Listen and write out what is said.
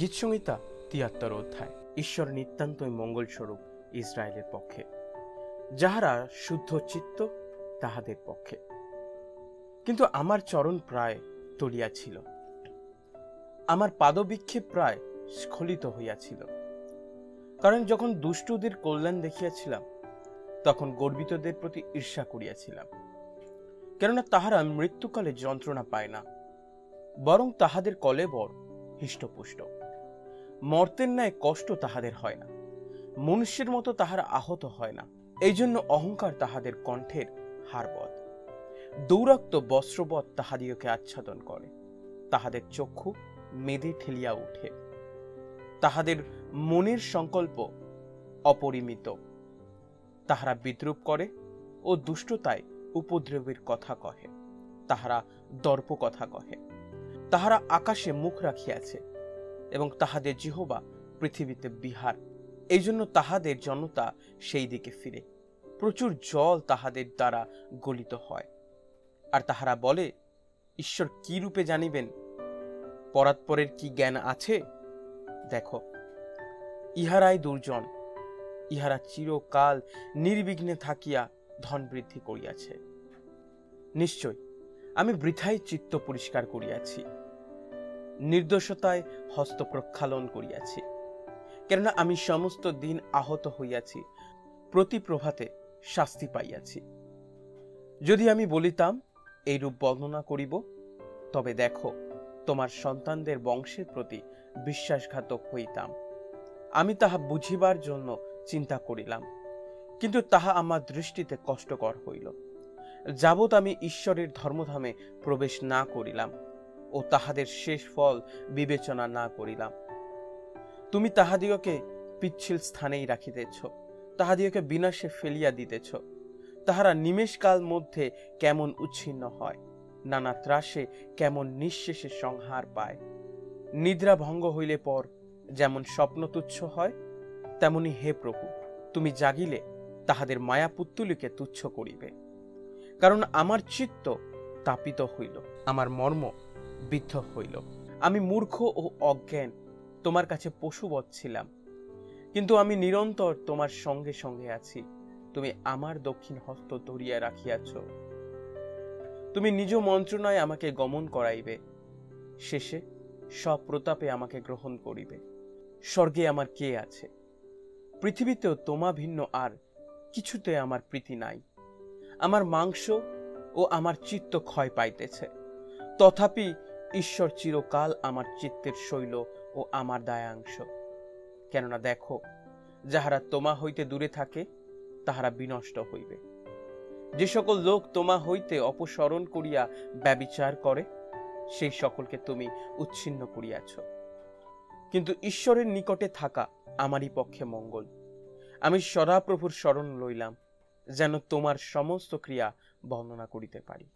গীতসংহিতা ৭৩ অধ্যায়। ঈশ্বর নিতান্তই মঙ্গলস্বরূপ ইসরায়েলের পক্ষে, যাহারা শুদ্ধ চিত্ত তাহাদের পক্ষে। কিন্তু আমার চরণ প্রায় টলিয়াছিল, আমার পাদবিক্ষেপ প্রায় স্খলিত হইয়াছিল। কারণ যখন দুষ্টদের কল্যাণ দেখিয়াছিলাম, তখন গর্বিতদের প্রতি ঈর্ষা করিয়াছিলাম। কেননা তাহারা মৃত্যুকালে যন্ত্রণা পায় না, বরং তাহাদের কলেবর হৃষ্টপুষ্ট। মর্তের ন্যায় কষ্ট তাহাদের হয় না, মনুষ্যের মতো তাহারা আহত হয় না। এই জন্য অহংকার তাহাদের কণ্ঠের হারবৎ, দৌরাক্ত বস্ত্রবৎ তাহাদিওকে আচ্ছাদন করে। তাহাদের চক্ষু মেদে ঠেলিয়া উঠে, তাহাদের মনের সংকল্প অপরিমিত। তাহারা বিদ্রুপ করে ও দুষ্টতায় উপদ্রবের কথা কহে, তাহারা দর্প কথা কহে। তাহারা আকাশে মুখ রাখিয়াছে এবং তাহাদের জিহ্বা পৃথিবীতে বিহার। এই জন্য তাহাদের জনতা সেই দিকে ফিরে, প্রচুর জল তাহাদের দ্বারা গলিত হয়। আর তাহারা বলে, ঈশ্বর কি রূপে জানিবেন? পরাৎপরের কি জ্ঞান আছে? দেখো, ইহারাই দুর্জন, ইহারা চিরকাল নির্বিঘ্নে থাকিয়া ধন বৃদ্ধি করিয়াছে। নিশ্চয় আমি বৃথাই চিত্ত পরিষ্কার করিয়াছি, নির্দোষতায় হস্ত প্রক্ষালন করিয়াছি। কেননা আমি সমস্ত দিন আহত হইয়াছি, প্রতি প্রভাতে শাস্তি পাইয়াছি। যদি আমি বলিতাম এইরূপ বর্ণনা করিব, তবে দেখো, তোমার সন্তানদের বংশের প্রতি বিশ্বাসঘাতক হইতাম। আমি তাহা বুঝিবার জন্য চিন্তা করিলাম, কিন্তু তাহা আমার দৃষ্টিতে কষ্টকর হইল। যাবৎ আমি ঈশ্বরের ধর্মধামে প্রবেশ না করিলাম ও তাহাদের শেষ ফল বিবেচনা না করিলাম। তুমি তাহাদিগকে পিচ্ছিল স্থানেই রাখিতেছ, তাহাদিগকে বিনাশে ফেলিয়া দিতেছ। তাহারা নিমেষকাল মধ্যে কেমন উচ্ছিন্ন হয়, নানা ত্রাসে কেমন নিঃশেষে সংহার পায়। নিদ্রা ভঙ্গ হইলে পর যেমন স্বপ্ন তুচ্ছ হয়, তেমনি হে প্রভু, তুমি জাগিলে তাহাদের মায়াপুত্তুলিকে তুচ্ছ করিবে। কারণ আমার চিত্ত তাপিত হইল, আমার মর্ম বিদ্ধ হইল। আমি মূর্খ ও অজ্ঞান, তোমার কাছে পশুবৎ ছিলাম, কিন্তু আমি নিরন্তর তোমার সঙ্গে সঙ্গে আছি। তুমি আমার দক্ষিণ হস্ত ধরিয়া রাখিয়াছ। তুমি নিজ মন্ত্রণায় আমাকে গমন করাইবে, শেষে সব প্রতাপে আমাকে গ্রহণ করিবে। স্বর্গে আমার কে আছে? পৃথিবীতেও তোমা ভিন্ন আর কিছুতে আমার প্রীতি নাই। আমার মাংস ও আমার চিত্ত ক্ষয় পাইতেছে, তথাপি ঈশ্বর চিরকাল আমার চিত্তের শৈল ও আমার দায়াংশ। কেননা দেখো, যাহারা তোমা হইতে দূরে থাকে, তাহারা বিনষ্ট হইবে। যে সকল লোক তোমা হইতে অপসরণ করিয়া ব্যভিচার করে, সেই সকলকে তুমি উচ্ছিন্ন করিয়াছ। কিন্তু ঈশ্বরের নিকটে থাকা আমারই পক্ষে মঙ্গল। আমি সদাপ্রভুর শরণ লইলাম, যেন তোমার সমস্ত ক্রিয়া বর্ণনা করিতে পারি।